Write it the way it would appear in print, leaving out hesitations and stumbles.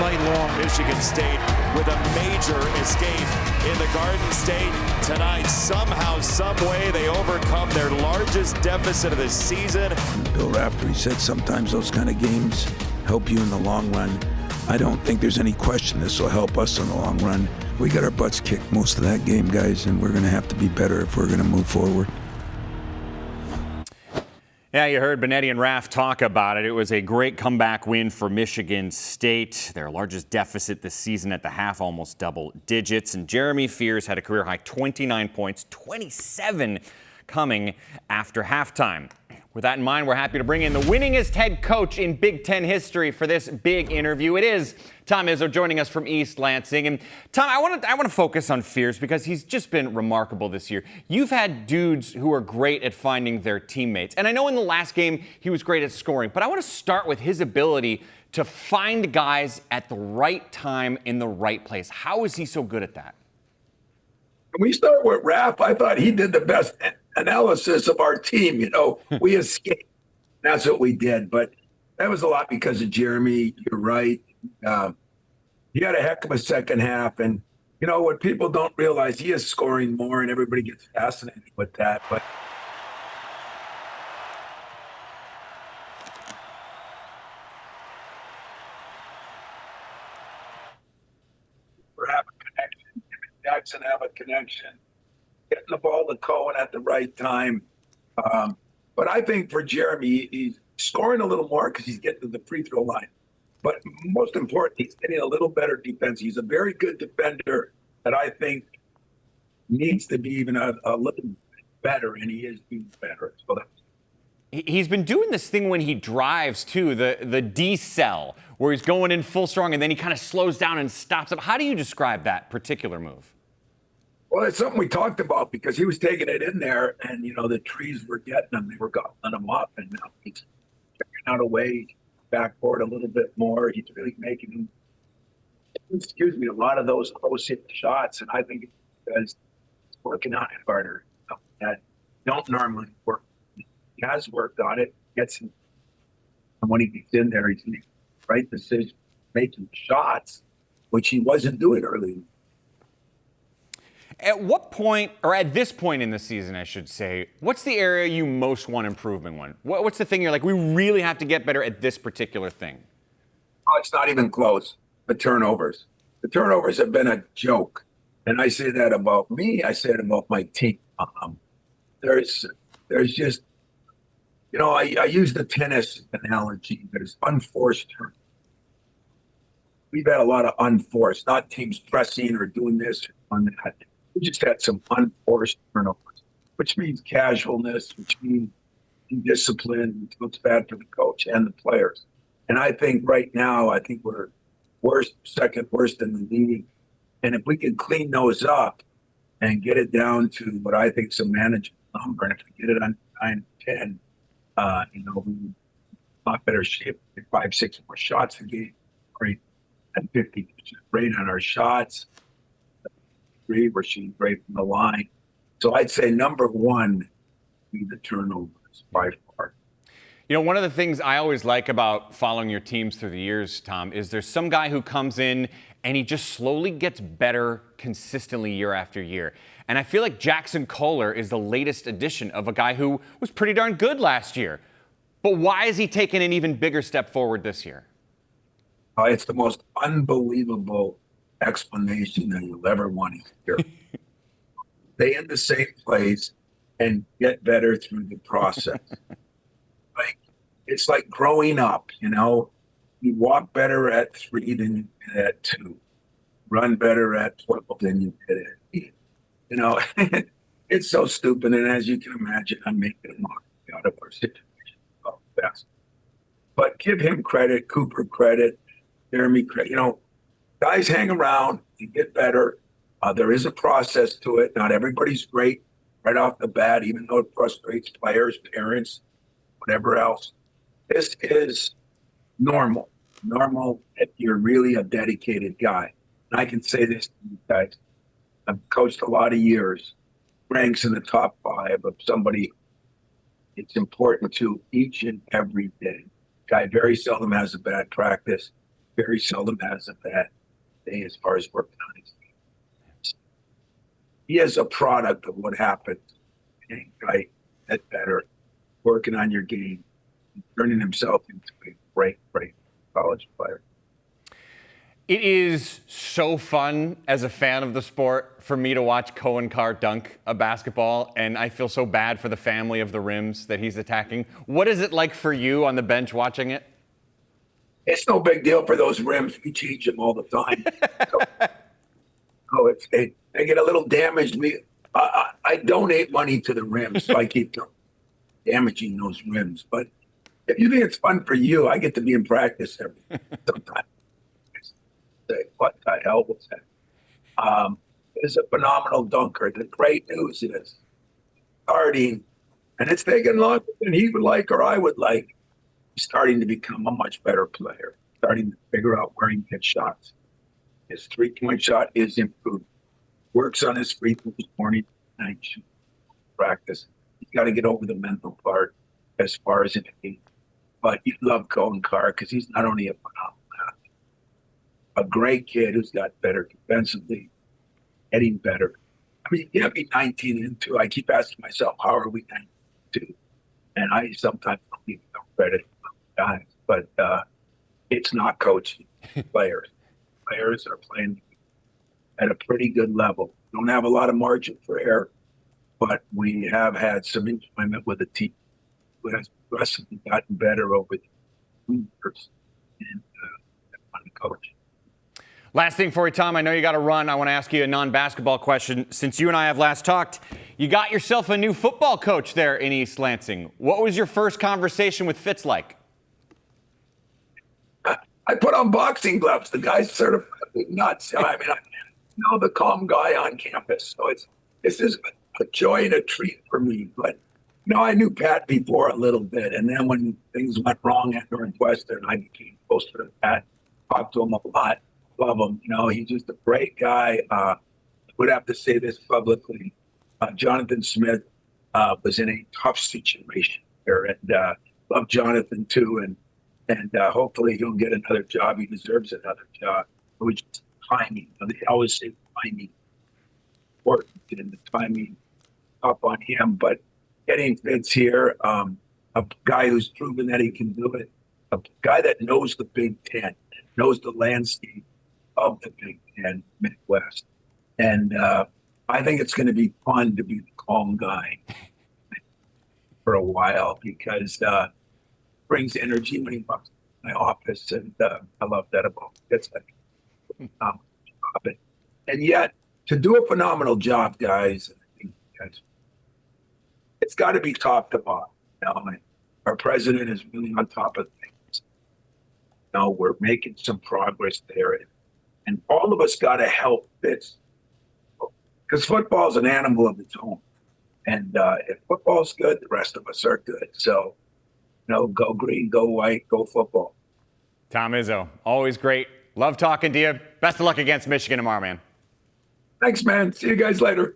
night long. Michigan State with a major escape in the Garden State tonight. Somehow, some way, they overcome their largest deficit of the season. Bill Raftery said sometimes those kind of games help you in the long run. I don't think there's any question this will help us in the long run. We got our butts kicked most of that game, guys, and we're going to have to be better if we're going to move forward. Yeah, you heard Benetti and Raff talk about it. It was a great comeback win for Michigan State. Their largest deficit this season at the half, almost double digits. And Jeremy Fears had a career-high 29 points, 27 coming after halftime. With that in mind, we're happy to bring in the winningest head coach in Big Ten history for this big interview. It is Tom Izzo joining us from East Lansing. And Tom, I want to focus on Fears because he's just been remarkable this year. You've had dudes who are great at finding their teammates. And I know in the last game he was great at scoring, but I want to start with his ability to find guys at the right time in the right place. How is he so good at that? When we start with Raph, I thought he did the best analysis of our team. You know, we escaped. That's what we did. But that was a lot because of Jeremy. You're right. He had a heck of a second half. And, you know, what people don't realize, he is scoring more, and everybody gets fascinated with that. But we're having a connection. Jackson have a connection. Getting the ball to Cohen at the right time. But I think for Jeremy, he's scoring a little more because he's getting to the free throw line. But most important, he's getting a little better defense. He's a very good defender that I think needs to be even a little better, and he is being better. So he's been doing this thing when he drives, too, the D-cell, where he's going in full strong, and then he kind of slows down and stops up. How do you describe that particular move? Well, it's something we talked about because he was taking it in there, and, you know, the trees were getting him. They were gobbling him up, and now he's checking out a way, backboard a little bit more. He's really making, a lot of those close-hit shots, and I think he's working on it harder. That don't normally work. He has worked on it, gets him, and when he gets in there, he's making the right decision, making shots, which he wasn't doing early. At what point, or at this point in the season, I should say, what's the area you most want improvement on? What's the thing you're like, we really have to get better at this particular thing? Oh, it's not even close. The turnovers. The turnovers have been a joke. And I say that about me. I say it about my team. There's just, you know, I use the tennis analogy. There's unforced turnovers. We've had a lot of unforced, not teams pressing or doing this or doing that. We just had some unforced turnovers, which means casualness, which means discipline, which looks bad for the coach and the players. And I think right now, I think we're second worst in the league. And if we can clean those up and get it down to what I think is a manageable number, and if we get it on 9, 10, you know, we're in a lot better shape. 5, 6 more shots a game, great, and 50% rate on our shots. We're shooting great from the line. So I'd say number one be the turnovers by far. You know, one of the things I always like about following your teams through the years, Tom, is there's some guy who comes in and he just slowly gets better consistently year after year. And I feel like Jackson Kohler is the latest addition of a guy who was pretty darn good last year. But why is he taking an even bigger step forward this year? It's the most unbelievable explanation that you'll ever want to hear. Stay in the same place and get better through the process. Like, it's like growing up, you know. You walk better at 3 than you did at 2. Run better at 12 than you did at 8. You know, it's so stupid. And as you can imagine, I'm making a mock out of our situation. Best. But give him credit, Cooper credit, Jeremy credit. You know, guys hang around and get better. There is a process to it. Not everybody's great right off the bat, even though it frustrates players, parents, whatever else. This is normal. Normal if you're really a dedicated guy. And I can say this to you guys. I've coached a lot of years, ranks in the top 5 of somebody it's important to each and every day. Guy very seldom has a bad practice. very seldom has a bad day as far as working on his game. He is a product of what happens. Getting right, get better, working on your game, turning himself into a great college player. It is so fun as a fan of the sport for me to watch Cohen Carr dunk a basketball, and I feel so bad for the family of the rims that he's attacking. What is it like for you on the bench watching it? It's no big deal for those rims. We change them all the time. They get a little damaged. I donate money to the rims, so I keep damaging those rims. But if you think it's fun for you, I get to be in practice sometimes. Say, what the hell was that? He's a phenomenal dunker. The great news is starting, and it's taken longer than he would like or I would like, starting to become a much better player, starting to figure out where he gets shots. His three-point shot is improved. Works on his free throws morning, night, practice. He's got to get over the mental part as far as in the game. But you love Cohen Carr because he's not only a phenomenal athlete, a great kid who's got better defensively, getting better. I mean, you can't be 19 and 2. I keep asking myself, how are we 19 and 2? And I sometimes don't even know credit for guys, but it's not coaching. Players are playing at a pretty good level. Don't have a lot of margin for error, but we have had some enjoyment with a team who has progressively gotten better over the years and fun to coach. Last thing for you, Tom, I know you got to run. I want to ask you a non-basketball question. Since you and I have last talked, you got yourself a new football coach there in East Lansing. What was your first conversation with Fitz like? I put on boxing gloves. The guy's sort of nuts. I mean, I know the calm guy on campus, so this is a joy and a treat for me. But I knew Pat before a little bit, and then when things went wrong at Northwestern, I became closer to Pat. Talked to him a lot. Love him. He's just a great guy. I would have to say this publicly. Jonathan Smith was in a tough situation there, and love Jonathan too. And hopefully he'll get another job. He deserves another job. Which is timing. They always say timing important, and the timing up on him. But getting Fitz here, a guy who's proven that he can do it, a guy that knows the Big Ten, knows the landscape of the Big Ten Midwest. And I think it's going to be fun to be the calm guy for a while because brings energy when he walks in my office. And I love that about him. It's like and yet to do a phenomenal job, guys, it's got to be top to bottom. And our president is really on top of things. We're making some progress there. And all of us got to help this because football is an animal of its own. And if football's good, the rest of us are good. So, go green, go white, go football. Tom Izzo, always great. Love talking to you. Best of luck against Michigan tomorrow, man. Thanks, man. See you guys later.